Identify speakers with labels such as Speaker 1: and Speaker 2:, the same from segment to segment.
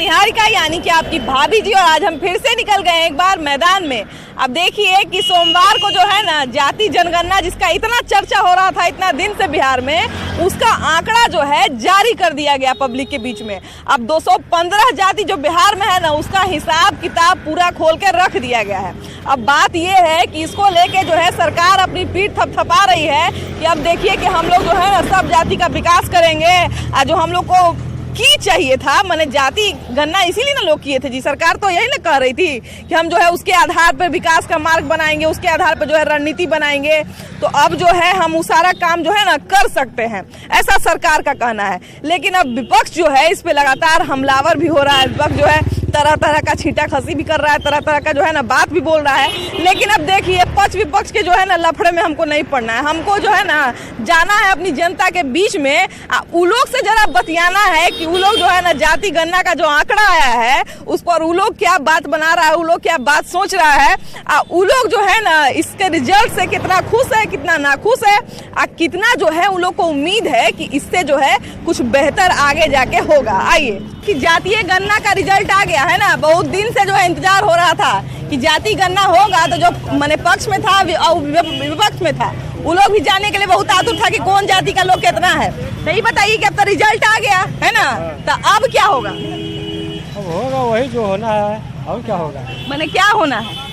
Speaker 1: निहारिका यानी कि आपकी भाभी जी और आज हम फिर से निकल गए एक बार मैदान में। अब देखिए कि सोमवार को जो है ना जाति जनगणना जिसका इतना चर्चा हो रहा था इतना दिन से बिहार में, उसका आंकड़ा जो है जारी कर दिया गया पब्लिक के बीच में। अब 215 जाति जो बिहार में है ना उसका हिसाब किताब पूरा खोल के रख दिया गया है। अब बात ये है कि इसको लेके जो है सरकार अपनी पीठ थपथपा रही है कि अब देखिए कि हम लोग जो है ना सब जाति का विकास करेंगे। जो हम लोग को की चाहिए था माने जाति गणना इसीलिए ना लोग किए थे जी, सरकार तो यही ना कह रही थी कि हम जो है उसके आधार पर विकास का मार्ग बनाएंगे, उसके आधार पर जो है रणनीति बनाएंगे। तो अब जो है हम वो सारा काम जो है ना कर सकते हैं, ऐसा सरकार का कहना है। लेकिन अब विपक्ष जो है इस पे लगातार हमलावर भी हो रहा है। विपक्ष जो है तरह तरह का छींटा खसी भी कर रहा है, तरह तरह का जो है ना बात भी बोल रहा है। लेकिन अब देखिए पक्ष विपक्ष के जो है ना लफड़े में हमको नहीं पड़ना है। हमको जो है ना जाना है अपनी जनता के बीच में, उ लोग से जरा बतियाना है कि उ लोग जो है ना जाति गणना का जो आंकड़ा आया है उस पर उ लोग क्या बात बना रहा है, उ लोग क्या बात सोच रहा है, उ लोग जो है ना इसके रिजल्ट से कितना खुश है कितना नाखुश है, कितना जो है उन लोग को उम्मीद है कि इससे जो है कुछ बेहतर आगे जाके होगा। आइए कि जातीय गणना का रिजल्ट आ गया है ना, बहुत दिन से जो है इंतजार हो रहा था कि जाति गणना होगा। तो जो माने पक्ष में था और विपक्ष में था वो लोग भी जाने के लिए बहुत आतुर था कि कौन जाति का लोग कितना है। तो ये बताइए कि अब तो रिजल्ट आ गया है ना, तो अब क्या होगा?
Speaker 2: अब होगा वही जो होना है, और क्या होगा?
Speaker 1: माने क्या होना है?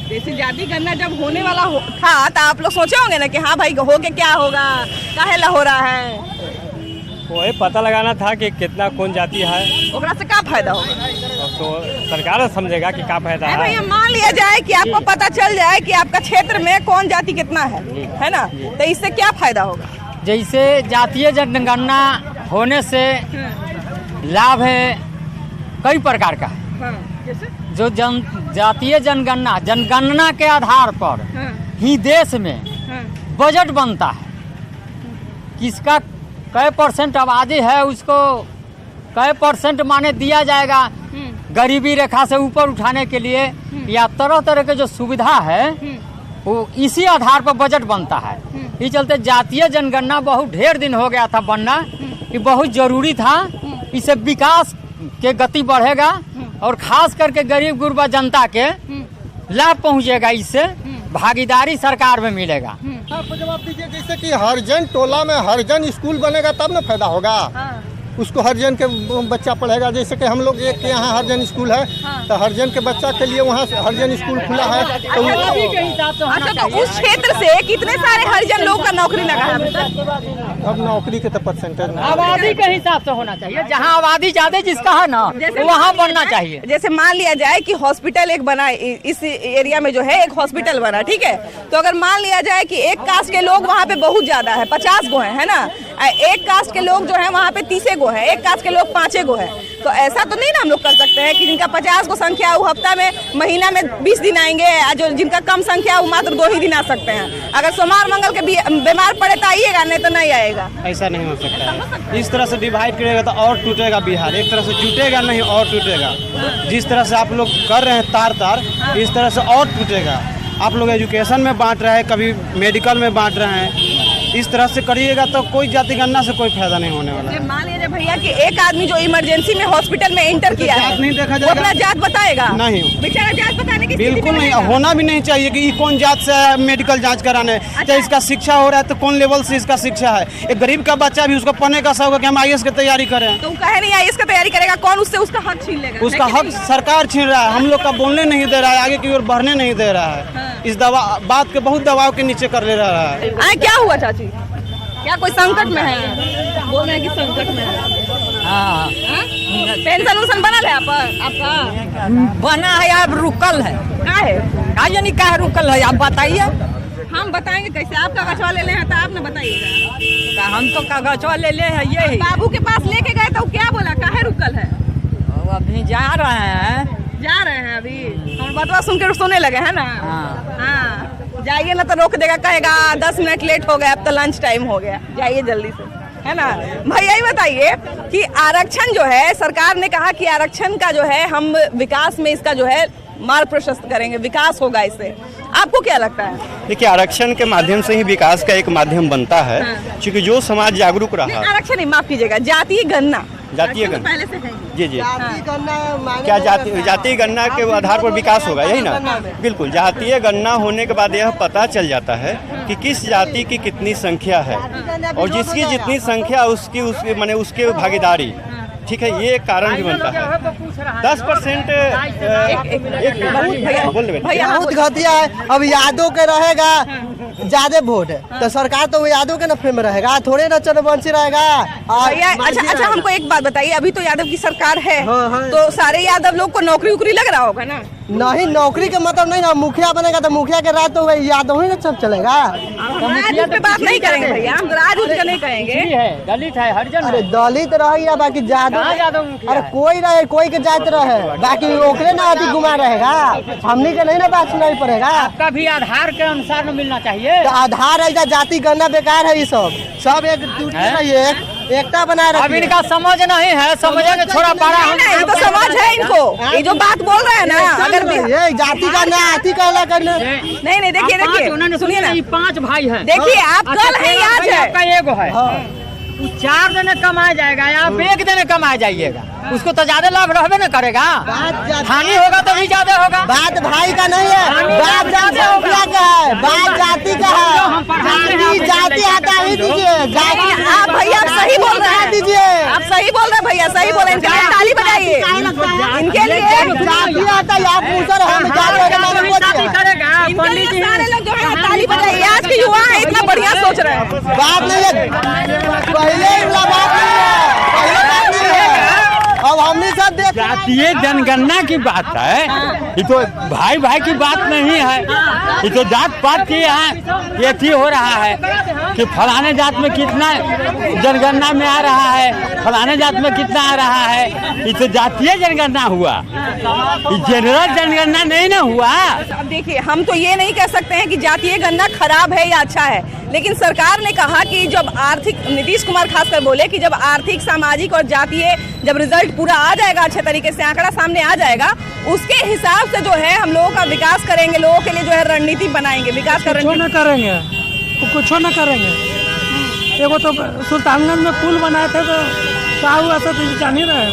Speaker 1: जैसे जाति गणना जब होने वाला था तो आप लोग सोचे होंगे ना कि हाँ भाई हो के क्या होगा, काहे हो रहा है,
Speaker 2: वही पता लगाना था कि कितना कौन जाति है,
Speaker 1: ओकरा से क्या फायदा होगा।
Speaker 2: तो सरकार समझेगा कि क्या फायदा है।
Speaker 1: भैया मान लिया जाए कि आपको पता चल जाए कि आपका क्षेत्र में कौन जाति कितना है ना, तो इससे क्या फायदा होगा?
Speaker 3: जैसे जातीय जनगणना होने से लाभ है कई प्रकार का। जो जातीय जनगणना के आधार पर ही देश में बजट बनता है। किसका कै परसेंट आबादी है उसको कै परसेंट माने दिया जाएगा गरीबी रेखा से ऊपर उठाने के लिए, या तरह तरह के जो सुविधा है वो इसी आधार पर बजट बनता है। इस चलते जातीय जनगणना बहुत ढेर दिन हो गया था बनना, कि बहुत जरूरी था। इससे विकास के गति बढ़ेगा और खास करके गरीब गुरबा जनता के लाभ पहुंचेगा। इससे भागीदारी सरकार में मिलेगा।
Speaker 4: आपको जवाब दीजिए, जैसे कि हरिजन टोला में हरिजन स्कूल बनेगा तब ना फायदा होगा। उसको हरिजन के बच्चा पढ़ेगा। जैसे कि हम लोग एक यहाँ हरिजन स्कूल है, तो हरिजन के बच्चा के लिए वहाँ हरिजन स्कूल खुला है। तो
Speaker 1: अच्छा, तो उस क्षेत्र से कितने सारे हरिजन लोग का नौकरी लगा है?
Speaker 4: अब नौकरी के तो परसेंटेज
Speaker 3: आबादी के हिसाब से होना चाहिए। जहाँ आबादी ज्यादा जिसका है ना वहाँ बनना चाहिए।
Speaker 1: जैसे मान लिया जाए कि हॉस्पिटल एक बना, इस एरिया में जो है एक हॉस्पिटल बना, ठीक है। तो अगर मान लिया जाए कि एक कास्ट के लोग वहाँ पे बहुत ज्यादा है, 50 गो है ना, एक कास्ट के लोग जो है वहाँ पे 30 गो है, एक कास्ट के लोग 5 गो है। तो ऐसा तो नहीं ना हम लोग कर सकते हैं कि जिनका 50 गो संख्या वो हफ्ता में महीना में 20 दिन आएंगे, जो जिनका कम संख्या वो मात्र 2 ही दिन आ सकते हैं। अगर सोमवार मंगल के बीमार पड़े तो आइएगा, नहीं तो नहीं आएगा।
Speaker 5: ऐसा नहीं हो सकता है। इस तरह से डिवाइड करेगा तो और टूटेगा बिहार। एक तरह से जुटेगा नहीं और टूटेगा। जिस तरह से आप लोग कर रहे हैं तार इस तरह से और टूटेगा। आप लोग एजुकेशन में बांट रहे हैं, कभी मेडिकल में बांट रहे हैं। इस तरह से करिएगा तो कोई जाति गणना से कोई फायदा नहीं होने वाला है।
Speaker 1: मान लीजिए भैया कि एक आदमी जो इमरजेंसी में हॉस्पिटल में एंटर किया है,
Speaker 5: नहीं देखा
Speaker 1: वो अपना जात बताएगा?
Speaker 5: नहीं,
Speaker 1: बेचारा जात बताने की
Speaker 5: बिल्कुल नहीं, होना भी नहीं चाहिए कि कौन जात से है मेडिकल जांच कराने। चाहे इसका शिक्षा हो रहा है तो कौन लेवल से इसका शिक्षा है। एक गरीब का बच्चा भी उसको पढ़ने का शौक है कि हम IAS की तैयारी करें, तो
Speaker 1: कहे नहीं IAS की तैयारी करेगा, कौन उससे उसका हक छीन लेगा?
Speaker 5: उसका हक सरकार छीन रहा है। हम लोग का बोलने नहीं दे रहा है, आगे की ओर बढ़ने नहीं दे रहा है। इस बात के बहुत दबाव के नीचे कर ले रहा है।
Speaker 1: क्या हुआ चाची, क्या कोई संकट में है? बोल रहे हैं कि संकट में है।
Speaker 3: हाँ,
Speaker 1: पेंशन उसन बना है आपका?
Speaker 3: बना है, अब रुकल है।
Speaker 1: क्या
Speaker 3: यानी क्या रुकल है आप बताइए।
Speaker 1: हम बताएंगे कैसे? आप कागजवा ले ले हैं तो आप न बताइएगा।
Speaker 3: हम तो कागजवा ले ले है ये।
Speaker 1: बाबू के पास लेके गए तो क्या बोला, काहे रुकल है?
Speaker 3: अभी जा रहे हैं
Speaker 1: अभी हम बतवा सुन के सोने लगे है ना। हाँ, जाइए ना तो रोक देगा, कहेगा 10 मिनट लेट हो गया, अब तो लंच टाइम हो गया, जाइए जल्दी से, है ना। भाई यही बताइए कि आरक्षण जो है, सरकार ने कहा कि आरक्षण का जो है हम विकास में इसका जो है मार्ग प्रशस्त करेंगे, विकास होगा इससे। आपको क्या लगता है?
Speaker 6: देखिए, आरक्षण के माध्यम से ही विकास का एक माध्यम बनता है। क्योंकि जो समाज जागरूक रहा,
Speaker 1: आरक्षण नहीं, माफ कीजिएगा, जातीय गणना
Speaker 6: जातीय
Speaker 1: तो
Speaker 6: गणना।
Speaker 1: पहले से है
Speaker 6: जी जी।
Speaker 4: क्या
Speaker 6: जातीय गणना के आधार पर विकास होगा, यही ना? बिल्कुल। जातीय गणना होने के बाद यह पता चल जाता है कि किस जाति की कितनी संख्या है और जिसकी जितनी संख्या उसकी माने उसके भागीदारी, ठीक है, ये कारण भी बनता है। 10%
Speaker 7: बहुत घटिया है। अब यादव के रहेगा ज्यादा वोट तो सरकार तो वो यादव के नफे में रहेगा, थोड़े ना चंद्रवंशी रहेगा।
Speaker 1: भैया अच्छा हमको एक बात बताइए, अभी तो यादव की सरकार है,
Speaker 7: हाँ।
Speaker 1: तो सारे यादव लोग को नौकरी उकरी लग रहा होगा ना?
Speaker 7: नहीं, नौकरी के मतलब नहीं ना, मुखिया बनेगा तो मुखिया के राज तो वही यादव ही ना सब चलेगा।
Speaker 1: हम राज पे बात नहीं करेंगे भैया, हम राज उठ नहीं कहेंगे।
Speaker 3: दलित है, हरिजन
Speaker 7: अरे दलित रही या बाकी
Speaker 3: यादव
Speaker 7: अरे कोई रहे, कोई के जात रहे, बाकी ओकरे ना अति गुमा रहेगा, हमनी के नहीं ना बात सुनाई पड़ेगा।
Speaker 3: आपका भी आधार के अनुसार न मिलना चाहिए।
Speaker 7: तो आधार ऐसा जाति गणना बेकार है, ये सब एक टूटने रहिए, एकता बनाए
Speaker 3: अब
Speaker 7: रखिए।
Speaker 3: इनका समझ नहीं है, समझेंगे छोड़ा पारा हम।
Speaker 1: नहीं तो समझ है इनको, ये जो बात बोल रहे हैं ना, अगर
Speaker 7: ये जाति गणना आती कहला करना।
Speaker 1: नहीं देखिए सुनिए ना,
Speaker 3: 5 भाई हैं।
Speaker 1: देखिए आप कल है आज है,
Speaker 3: आपका एगो है, 4 दिन कमाया जाएगा, आप 1 दिन कमाया जाइएगा, उसको तो ज्यादा लाभ रहबे न करेगा। हानि होगा तो भी ज्यादा होगा।
Speaker 7: बात भाई का नहीं है, बात जनसंख्या का है, बात जाति का है। जाति हटा ही दीजिए,
Speaker 1: आप भैया आप सही बोल रहे हैं,
Speaker 7: दीजिए।
Speaker 1: आप सही बोल रहे हैं भैया, सही बोल रहे हैं, इनके लिए ताली बजाइए, इनके लिए
Speaker 7: जाति हटा या पूछर हम जाति
Speaker 3: करेगा
Speaker 1: इनके लिए सारे लोग जो है ताली बजाइए। आज के युवा है इतना बढ़िया सोच रहे हैं।
Speaker 7: बात नहीं है, पहले बात नहीं है, अब हमने सब देख।
Speaker 3: जातीय जनगणना की बात है, ये तो भाई भाई की बात नहीं है, ये तो जात पात की यहाँ ये थी हो रहा है कि फलाने जात में कितना जनगणना में आ रहा है, फलाने जात में कितना आ रहा है। ये तो जातीय जनगणना हुआ, ये जनरल जनगणना नहीं ना हुआ।
Speaker 1: अब देखिए हम तो ये नहीं कह सकते हैं कि जातीय गणना खराब है या अच्छा है, लेकिन सरकार ने कहा कि जब आर्थिक, नीतीश कुमार खासकर बोले कि जब आर्थिक, सामाजिक और जातीय जब रिजल्ट पूरा आ जाएगा, अच्छे तरीके से आंकड़ा सामने आ जाएगा, उसके हिसाब से जो है हम लोगों का विकास करेंगे, लोगों के लिए जो है रणनीति बनाएंगे, विकास का रणनीति।
Speaker 2: करेंगे कुछ न करेंगे। एगो तो सुल्तानगंज में पुल बनाए थे तो क्या हुआ, सब जान ही रहे हैं,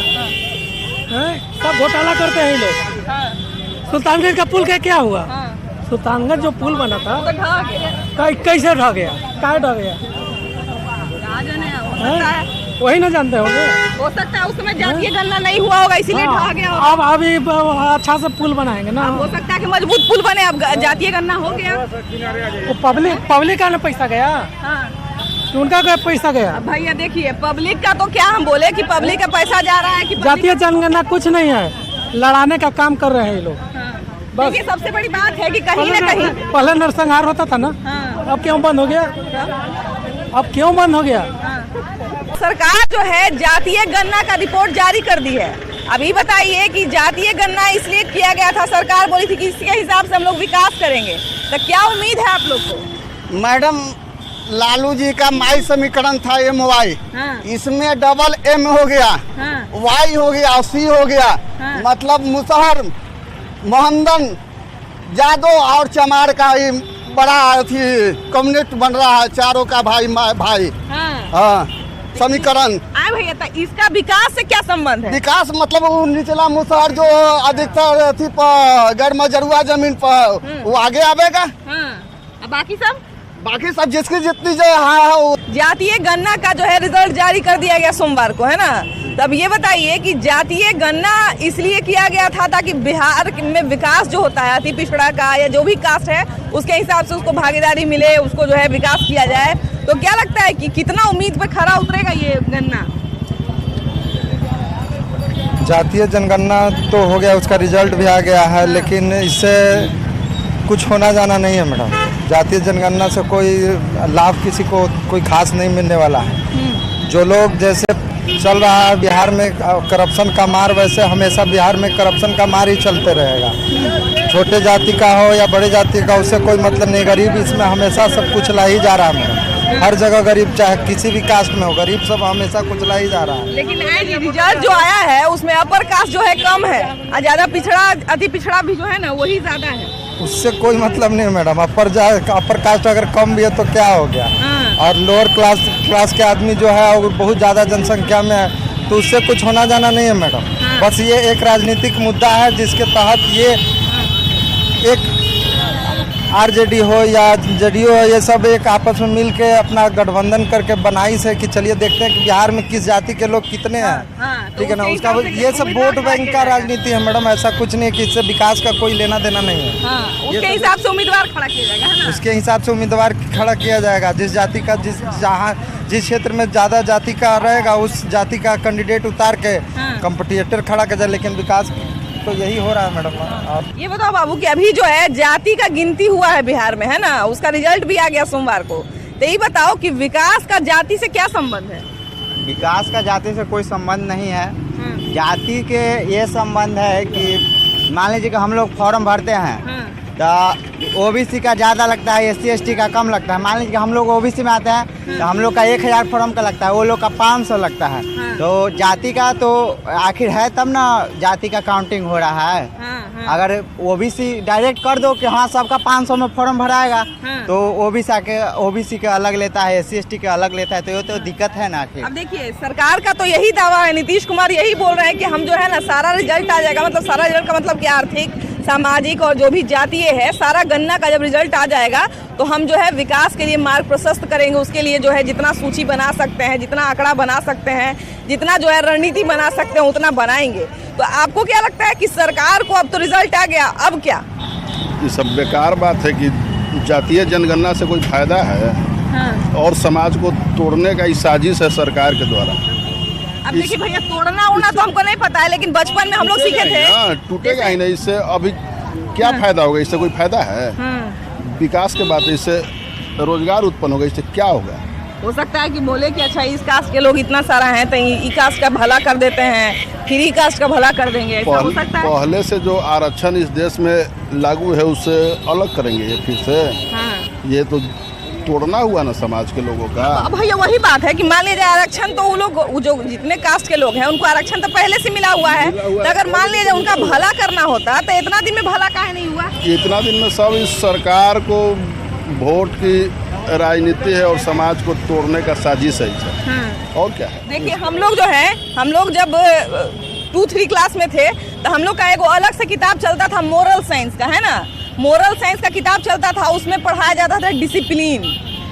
Speaker 2: सब घोटाला करते हैं ये लोग। सुल्तानगंज का पुल का क्या हुआ? सुल्तानगंज जो पुल बना था कैसे ढह गया, क्या ढह गया वही ना जानते होंगे।
Speaker 1: हो सकता है उस समय जातीय गणना नहीं हुआ होगा, इसीलिए ढह गया होगा।
Speaker 2: अब अभी अच्छा से पुल बनाएंगे ना,
Speaker 1: हो सकता है कि मजबूत पुल बने, अब जातीय गणना हो गया।
Speaker 2: वो पब्लिक का ना पैसा गया, उनका क्या पैसा गया?
Speaker 1: भैया देखिए पब्लिक का तो क्या हम बोले कि पब्लिक का पैसा जा रहा है कि
Speaker 2: जातीय जनगणना कुछ नहीं है, लड़ाने का काम कर रहे हैं ये लोग। बस
Speaker 1: देखिए सबसे बड़ी बात है कि कहीं ना कहीं
Speaker 2: पहले नरसंहार होता था ना, अब क्यों बंद हो गया? अब क्यों बंद हो गया?
Speaker 1: सरकार जो है जातीय गणना का रिपोर्ट जारी कर दी है। अभी बताइए कि जातीय गणना इसलिए किया गया था, सरकार बोली थी कि इसके हिसाब से हम लोग विकास करेंगे, तो क्या उम्मीद है आप लोग को?
Speaker 4: मैडम, लालू जी का माई समीकरण था MY, इसमें डबल M हो गया, Y हो गया, C हो गया, मतलब मुसहर, मोहम्मदन, यादव और चमार का ही बड़ा थी कम्युनिस्ट बन रहा है, चारों का भाई भाई। हाँ समीकरण।
Speaker 1: आए भैया तो इसका विकास से क्या संबंध है?
Speaker 4: विकास मतलब वो निचला मुसहर जो अधिकतर थी गैर मजरुआ जमीन पर वो आगे आवेगा, बाकी सब जिसकी जितनी जो है।
Speaker 1: जातीय गणना का जो है रिजल्ट जारी कर दिया गया सोमवार को, है ना? तब ये बताइए कि जातीय गणना इसलिए किया गया था ताकि बिहार में विकास जो होता है अति पिछड़ा का या जो भी कास्ट है उसके हिसाब से उसको भागीदारी मिले, उसको जो है विकास किया जाए। तो क्या लगता है कि कितना उम्मीद पे खरा उतरेगा ये गणना?
Speaker 8: जातीय जनगणना तो हो गया, उसका रिजल्ट भी आ गया है, लेकिन इससे कुछ होना जाना नहीं है मैडम। जातीय जनगणना से कोई लाभ किसी को कोई खास नहीं मिलने वाला है। जो लोग जैसे चल रहा है बिहार में करप्शन का मार, वैसे हमेशा बिहार में करप्शन का मार ही चलते रहेगा। छोटे जाति का हो या बड़े जाति का, उससे कोई मतलब नहीं। गरीब इसमें हमेशा सब कुचला ही जा रहा है मैडम, हर जगह गरीब, चाहे किसी भी कास्ट में हो, गरीब सब हमेशा कुचला ही जा रहा है।
Speaker 1: लेकिन रिजल्ट जो आया है उसमें अपर कास्ट जो है कम है और ज्यादा पिछड़ा, अति पिछड़ा भी जो है ना वही ज्यादा है।
Speaker 8: उससे कोई मतलब नहीं मैडम। अपर कास्ट अगर कम भी है तो क्या हो गया, और लोअर क्लास के आदमी जो है वो बहुत ज़्यादा जनसंख्या में तो उससे कुछ होना जाना नहीं है मैडम। बस ये एक राजनीतिक मुद्दा है जिसके तहत ये एक आरजेडी हो या जेडीयू हो, ये सब एक आपस में मिल के अपना गठबंधन करके बनाई से कि चलिए देखते हैं कि बिहार में किस जाति के लोग कितने हैं, ठीक है ना। उसका ये सब वोट बैंक का राजनीति है मैडम, ऐसा कुछ नहीं है कि इससे विकास का कोई लेना देना नहीं है।
Speaker 1: उसके हिसाब से उम्मीदवार खड़ा किया जाएगा, है ना?
Speaker 8: उसके हिसाब से उम्मीदवार खड़ा किया जाएगा। जिस जाति का जिस क्षेत्र में ज़्यादा जाति का रहेगा उस जाति का कैंडिडेट उतार के कंपटीटर खड़ा किया जाए। लेकिन विकास तो यही हो रहा है मैडम। और
Speaker 1: ये बताओ बाबू कि अभी जो है जाति का गिनती हुआ है बिहार में, है ना, उसका रिजल्ट भी आ गया सोमवार को। तो ये बताओ कि विकास का जाति से क्या संबंध है?
Speaker 9: विकास का जाति से कोई संबंध नहीं है। जाति के ये संबंध है कि मान लीजिए कि हम लोग फॉर्म भरते हैं तो ओबीसी का ज़्यादा लगता है, एससी एसटी का कम लगता है। मान लीजिए कि हम लोग ओबीसी में आते हैं तो हम लोग का 1000 फॉर्म का लगता है, वो लोग का 500 लगता है। तो जाति का तो आखिर है तब ना जाति का काउंटिंग हो रहा है। अगर ओबीसी डायरेक्ट कर दो कि हाँ सबका 500 में फॉर्म भराएगा तो ओबीसी के अलग लेता है, एससी एसटी के अलग लेता है, तो ये तो दिक्कत है ना। आखिर
Speaker 1: अब देखिए सरकार का तो यही दावा है, नीतीश कुमार यही बोल रहे हैं कि हम जो है ना सारा रिजल्ट आ जाएगा। मतलब सारा रिजल्ट का मतलब क्या, आर्थिक सामाजिक और जो भी जातीय है सारा गणना का जब रिजल्ट आ जाएगा तो हम जो है विकास के लिए मार्ग प्रशस्त करेंगे। उसके लिए जो है जितना सूची बना सकते हैं, जितना आंकड़ा बना सकते हैं, जितना जो है रणनीति बना सकते हैं उतना बनाएंगे। तो आपको क्या लगता है कि सरकार को अब तो रिजल्ट आ गया, अब क्या?
Speaker 10: ये सब बेकार बात है कि जातीय जनगणना से कोई फायदा है और समाज को तोड़ने का साजिश है सरकार के द्वारा।
Speaker 1: अब देखिए भैया तोड़ना उड़ना तो हमको नहीं पता है, लेकिन बचपन में हम लोग सीखे थे।
Speaker 10: टूटेगा ही नहीं, इससे अभी क्या फायदा होगा? इससे कोई फायदा है? विकास के बात, इससे रोजगार उत्पन्न होगा, इससे क्या होगा?
Speaker 1: हो सकता है कि बोले कि अच्छा इस कास्ट के लोग इतना सारा हैं तो ई कास्ट का भला कर देते हैं, फिर ई कास्ट का भला कर देंगे, ऐसा हो सकता है?
Speaker 10: पहले से जो आरक्षण इस देश में लागू है उससे अलग करेंगे ये फिर से? ये तो तोड़ना हुआ ना समाज के लोगों का।
Speaker 1: अब भैया वही बात है कि मान लीजिए आरक्षण तो वो लोग जो जितने कास्ट के लोग हैं उनको आरक्षण तो पहले से मिला हुआ है। तो अगर मान लीजिए उनका भला करना होता तो इतना दिन में भला काहे नहीं हुआ? इतना
Speaker 10: दिन में सब इस सरकार को वोट की राजनीति है और समाज को तोड़ने का साजिश है। और क्या है?
Speaker 1: देखिए हम लोग जो है, हम लोग जब 2-3 क्लास में थे तो हम लोग का एक अलग से किताब चलता था मोरल साइंस का, है ना। मोरल साइंस का किताब चलता था, उसमें पढ़ाया जाता था डिसिप्लिन।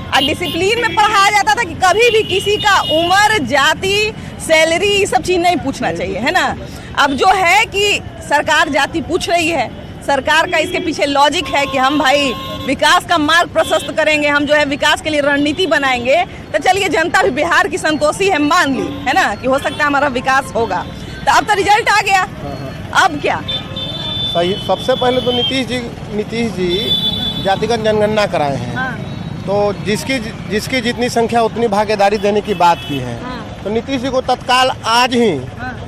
Speaker 1: और डिसिप्लिन में पढ़ाया जाता था कि कभी भी किसी का उम्र, जाति, सैलरी ये सब चीज़ नहीं पूछना चाहिए, है ना। अब जो है कि सरकार जाति पूछ रही है, सरकार का इसके पीछे लॉजिक है कि हम भाई विकास का मार्ग प्रशस्त करेंगे, हम जो है विकास के लिए रणनीति बनाएंगे। तो चलिए जनता भी बिहार की संतोषी है, मान ली, है ना, कि हो सकता है हमारा विकास होगा। तो अब तो रिजल्ट आ गया, अब क्या?
Speaker 11: सही। सबसे पहले तो नीतीश जी जातिगत जनगणना कराए हैं। तो जिसकी जितनी संख्या उतनी भागीदारी देने की बात की है। तो नीतीश जी को तत्काल आज ही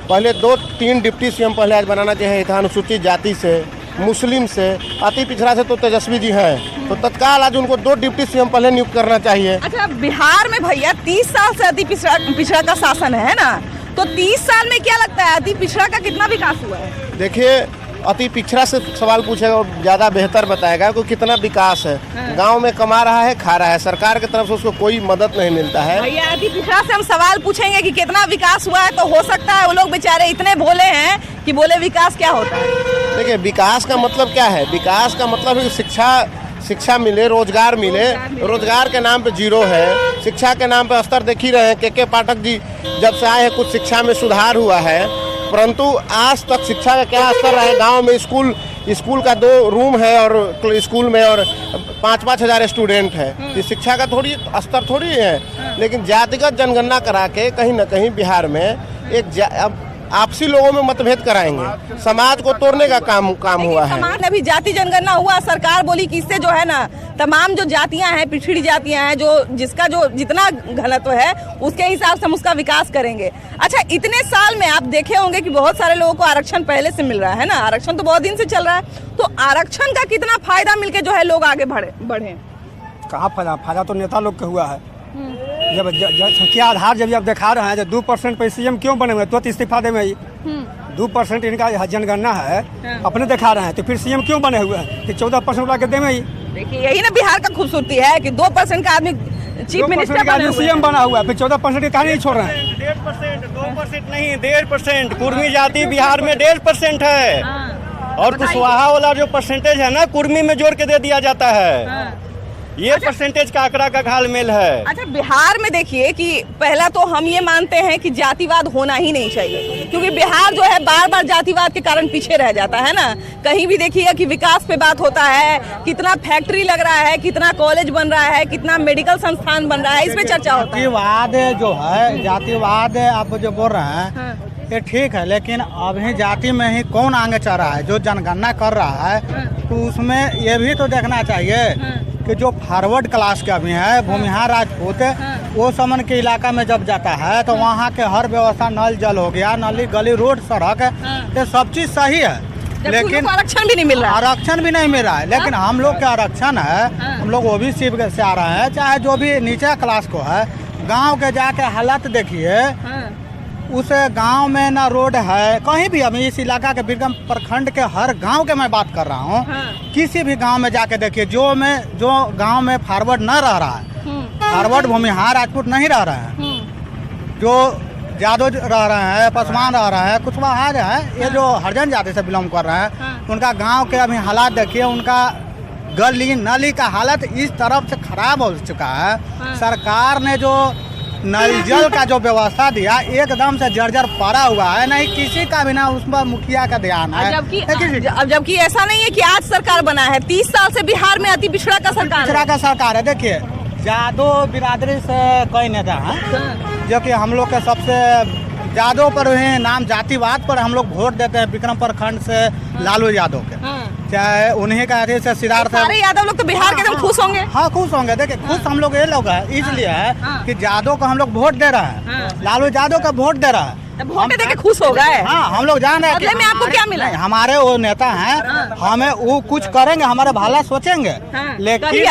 Speaker 11: पहले 2-3 डिप्टी सीएम पहले आज बनाना चाहिए था। अनुसूचित जाति से, मुस्लिम से, अति पिछड़ा से तो तेजस्वी जी हैं, तो तत्काल आज उनको 2 डिप्टी सीएम पहले नियुक्त करना चाहिए।
Speaker 1: अच्छा बिहार में भैया 30 साल से अति पिछड़ा का शासन है ना, तो 30 साल में क्या लगता है अति पिछड़ा का कितना विकास हुआ है?
Speaker 11: देखिए अति पिछड़ा से सवाल पूछेगा और ज़्यादा बेहतर बताएगा कि कितना विकास है। गांव में कमा रहा है, खा रहा है, सरकार की तरफ से उसको कोई मदद नहीं मिलता है।
Speaker 1: भैया अति पिछड़ा से हम सवाल पूछेंगे कि कितना विकास हुआ है, तो हो सकता है वो लोग बेचारे इतने भोले हैं कि बोले विकास क्या होता है।
Speaker 11: देखिए विकास का मतलब क्या है? विकास का मतलब है शिक्षा मिले, रोजगार मिले। रोजगार के नाम पे जीरो है, शिक्षा के नाम पे स्तर देख ही रहे हैं। के पाठक जी जब से आए हैं कुछ शिक्षा में सुधार हुआ है, परंतु आज तक शिक्षा का क्या स्तर है? गांव में स्कूल का 2 रूम है और स्कूल में और 5-5 हज़ार स्टूडेंट है। इस शिक्षा का थोड़ी स्तर थोड़ी है। लेकिन जातिगत जनगणना करा के कहीं ना कहीं बिहार में एक आपसी लोगों में मतभेद कराएंगे, समाज को तोड़ने का काम हुआ है।
Speaker 1: समाज में भी जाति जनगणना हुआ, सरकार बोली कि इससे जो है ना तमाम जो जातियां हैं, पिछड़ी जातियां हैं, जिसका जो जितना घनत्व है उसके हिसाब से हम उसका विकास करेंगे। अच्छा इतने साल में आप देखे होंगे कि बहुत सारे लोगों को आरक्षण पहले से मिल रहा है ना, आरक्षण तो बहुत दिन से चल रहा है। तो आरक्षण का कितना फायदा मिलके जो है लोग आगे बढ़े?
Speaker 2: कहाँ फायदा तो नेता लोग का हुआ है। जब संख्या आधार जब आप दिखा रहे हैं, जब 2% पे सीएम क्यों बने हुए? तुरंत इस्तीफा दे में 2% इनका जनगणना है, अपने दिखा रहे हैं, तो फिर सीएम क्यों बने हुए हैं कि 14% ला के दे में?
Speaker 1: देखिए यही ना बिहार का खूबसूरती है कि 2% का आदमी चीफ मिनिस्टर बने हुए
Speaker 2: सीएम बना हुआ है, फिर 14% की कहानी नहीं छोड़ रहे हैं।
Speaker 6: 1.5%, 2% नहीं, 1.5%। कुर्मी जाति बिहार में 1.5% है। और कुशवाहा वाला जो परसेंटेज है ना, कुर्मी में जोड़ के दे दिया जाता है। ये परसेंटेज का आंकड़ा का घालमेल है।
Speaker 1: अच्छा, बिहार में देखिए कि पहला तो हम ये मानते हैं कि जातिवाद होना ही नहीं चाहिए, क्योंकि बिहार जो है बार बार जातिवाद के कारण पीछे रह जाता है ना। कहीं भी देखिए कि विकास पे बात होता है, कितना फैक्ट्री लग रहा है, कितना कॉलेज बन रहा है, कितना मेडिकल संस्थान बन रहा है, इस पे चर्चा होता है।
Speaker 9: जातिवाद जो है, जातिवाद आप जो बोल रहे हैं ये ठीक है, लेकिन अभी जाति में ही कौन आगे चल रहा है? जो जनगणना कर रहा है तो उसमें ये भी तो देखना चाहिए कि जो फॉरवर्ड क्लास के अभी है, भूमिहार राजपूत, वो समन के इलाका में जब जाता है तो वहाँ के हर व्यवस्था, नल जल हो गया, नाली गली रोड सड़क, ये सब चीज सही है, लेकिन
Speaker 1: आरक्षण भी नहीं मिल रहा है।
Speaker 9: आरक्षण भी नहीं मिल रहा है। लेकिन हम लोग के आरक्षण है, हम लोग ओबीसी से आ रहे हैं, चाहे जो भी नीचे क्लास को है, गाँव के जाके हालत देखिए, उस गांव में ना रोड है कहीं भी। अभी इस इलाका के बिरगम प्रखंड के हर गांव के मैं बात कर रहा हूँ, किसी भी गांव में जाके देखिए, जो गांव में फॉरवर्ड न रह रहा है, फॉरवर्ड भूमिहार राजपूत नहीं रह रहे हैं, जो यादव रह रहे हैं, पासवान रह रहे हैं, कुशवाहा है, ये जो हरिजन जाति से बिलोंग कर रहे हैं, उनका गाँव के अभी हालात देखिए, उनका गली नाली का हालत इस तरफ से खराब हो चुका है। सरकार ने जो नल जल का जो व्यवस्था दिया, एकदम से जर्जर पड़ा हुआ है, नहीं किसी का भी ना उस पर मुखिया का ध्यान है।
Speaker 1: जबकि ऐसा नहीं है कि आज सरकार बना है, 30 साल से बिहार में अति पिछड़ा का सरकार
Speaker 9: है। देखिए, जादव बिरादरी से कई नेता हैं जो कि हम लोग के सबसे यादव पर ही नाम, जातिवाद पर हम लोग वोट देते हैं। विक्रम प्रखंड से लालू यादव के, चाहे उन्हीं का से सिद्धार्थ,
Speaker 1: सारे यादव लोग तो बिहार के एकदम खुश होंगे।
Speaker 9: हाँ, खुश होंगे। देखिए, खुश हम लोग ये लोग है इसलिए है कि यादव को हम लोग वोट दे रहे हैं, लालू यादव का वोट दे रहा है,
Speaker 1: वोट दे के खुश हो गए।
Speaker 9: हाँ, हम लोग जान रहे हैं
Speaker 1: में आपको क्या मिला?
Speaker 9: हमारे वो नेता हैं, हमें वो कुछ करेंगे, हमारे भला सोचेंगे, लेकिन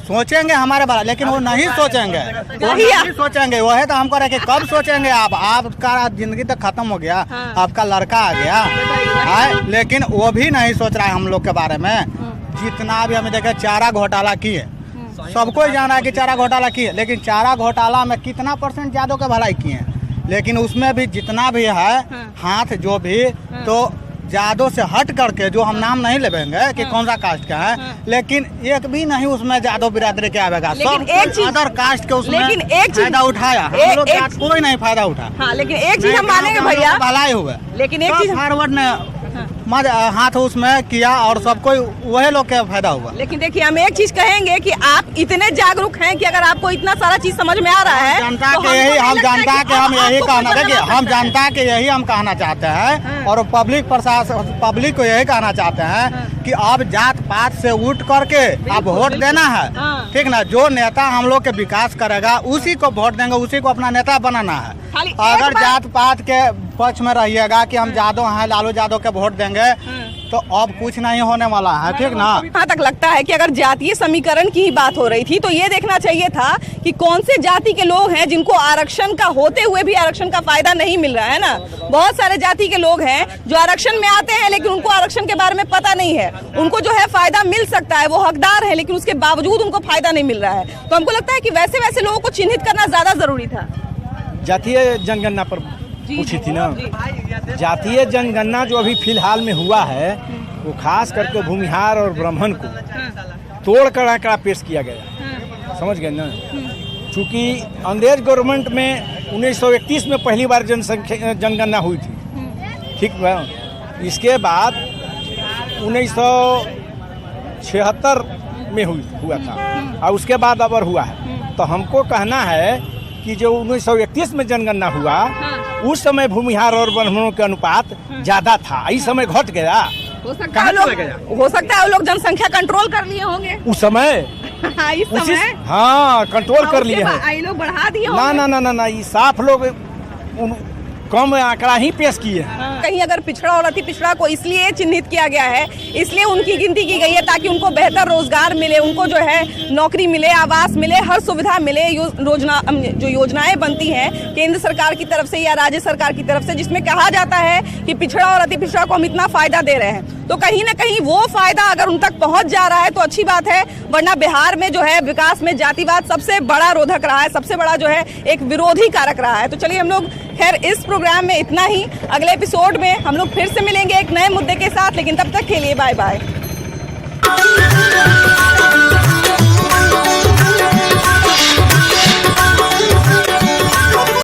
Speaker 9: सोचेंगे हमारे बारे, लेकिन वो नहीं सोचेंगे, वो है तो हमको रखे कब सोचेंगे? आपका जिंदगी तो खत्म हो गया, आपका लड़का आ गया है, लेकिन वो भी नहीं सोच रहा है हम लोग के बारे में। जितना भी हमें देखे चारा घोटाला किए, सबको जाना है कि चारा घोटाला किए, लेकिन चारा घोटाला में कितना % यादव के भलाई किए, लेकिन उसमें भी जितना भी है हाथ जो भी, तो यादव से हट करके, जो हम नाम नहीं लेंगे कि कौन सा कास्ट का है, लेकिन एक भी नहीं उसमें यादव बिरादरी के आवेगा, सब अदर कास्ट के उसमें फायदा उठाया। हम लोग कोई नहीं फायदा उठा।
Speaker 1: हाँ, लेकिन एक चीज हम मानेंगे भैया,
Speaker 9: भलाई हुआ,
Speaker 1: लेकिन एक चीज
Speaker 9: फॉरवर्ड ने हाथ उसमें किया और सबको वही लोग के फायदा हुआ।
Speaker 1: लेकिन देखिए, हम एक चीज कहेंगे कि आप इतने जागरूक हैं कि अगर आपको इतना सारा चीज समझ में आ रहा है,
Speaker 9: जनता के यही हम जनता के हम यही कहना, देखिए हम जनता के यही हम कहना चाहते हैं, और पब्लिक प्रशासन पब्लिक को यही कहना चाहते हैं कि अब जात पात से उठ करके अब वोट देना है, ठीक ना? जो नेता हम लोग के विकास करेगा उसी को वोट देंगे, उसी को अपना नेता बनाना है। अगर जात पात के पक्ष में रहिएगा कि हम यादव हैं, लालू यादव के वोट देंगे, तो अब कुछ नहीं होने वाला है, ठीक ना?
Speaker 1: यहाँ तक लगता है कि अगर जातीय समीकरण की ही बात हो रही थी तो ये देखना चाहिए था कि कौन से जाति के लोग हैं जिनको आरक्षण का होते हुए भी आरक्षण का फायदा नहीं मिल रहा है ना। बहुत सारे जाति के लोग हैं जो आरक्षण में आते हैं, लेकिन उनको आरक्षण के बारे में पता नहीं है। उनको जो है फायदा मिल सकता है, वो हकदार है, लेकिन उसके बावजूद उनको फायदा नहीं मिल रहा है। तो हमको लगता है कि वैसे लोगों को चिन्हित करना ज्यादा जरूरी था।
Speaker 5: जातीय जनगणना पर पूछी थी ना, जातीय जनगणना जो अभी फिलहाल में हुआ है वो खास करके भूमिहार और ब्राह्मण को तोड़ कड़ा पेश किया गया, समझ गए ना? चूँकि अंग्रेज गवर्नमेंट में 1931 में पहली बार जनगणना हुई थी, ठीक है? इसके बाद 1976 में हुआ था, और उसके बाद अब हुआ है। तो हमको कहना है कि जो 1931 में जनगणना हुआ, उस समय भूमिहार और ब्राह्मणों के अनुपात ज्यादा था, इस समय घट गया।
Speaker 1: हो सकता है वो लोग जनसंख्या कंट्रोल कर लिए होंगे
Speaker 5: उस समय।
Speaker 1: इस समय
Speaker 5: हाँ, कंट्रोल कर लिए हैं,
Speaker 1: लोग बढ़ा दिए
Speaker 5: ना, ये साफ लोग कम आंकड़ा ही पेश किए हैं।
Speaker 1: कहीं अगर पिछड़ा और अति पिछड़ा को इसलिए चिन्हित किया गया है, इसलिए उनकी गिनती की गई है ताकि उनको बेहतर रोजगार मिले, उनको जो है नौकरी मिले, आवास मिले, हर सुविधा मिले। जो योजनाएं बनती हैं केंद्र सरकार की तरफ से या राज्य सरकार की तरफ से, जिसमें कहा जाता है कि पिछड़ा और अति पिछड़ा को हम इतना फायदा दे रहे हैं, तो कहीं ना कहीं वो फायदा अगर उन तक पहुंच जा रहा है तो अच्छी बात है। वरना बिहार में जो है विकास में जातिवाद सबसे बड़ा रोधक रहा है, सबसे बड़ा जो है एक विरोधी कारक रहा है। तो चलिए हम लोग खैर इस प्रोग्राम में इतना ही। अगले एपिसोड में हम लोग फिर से मिलेंगे एक नए मुद्दे के साथ, लेकिन तब तक के लिए बाय बाय।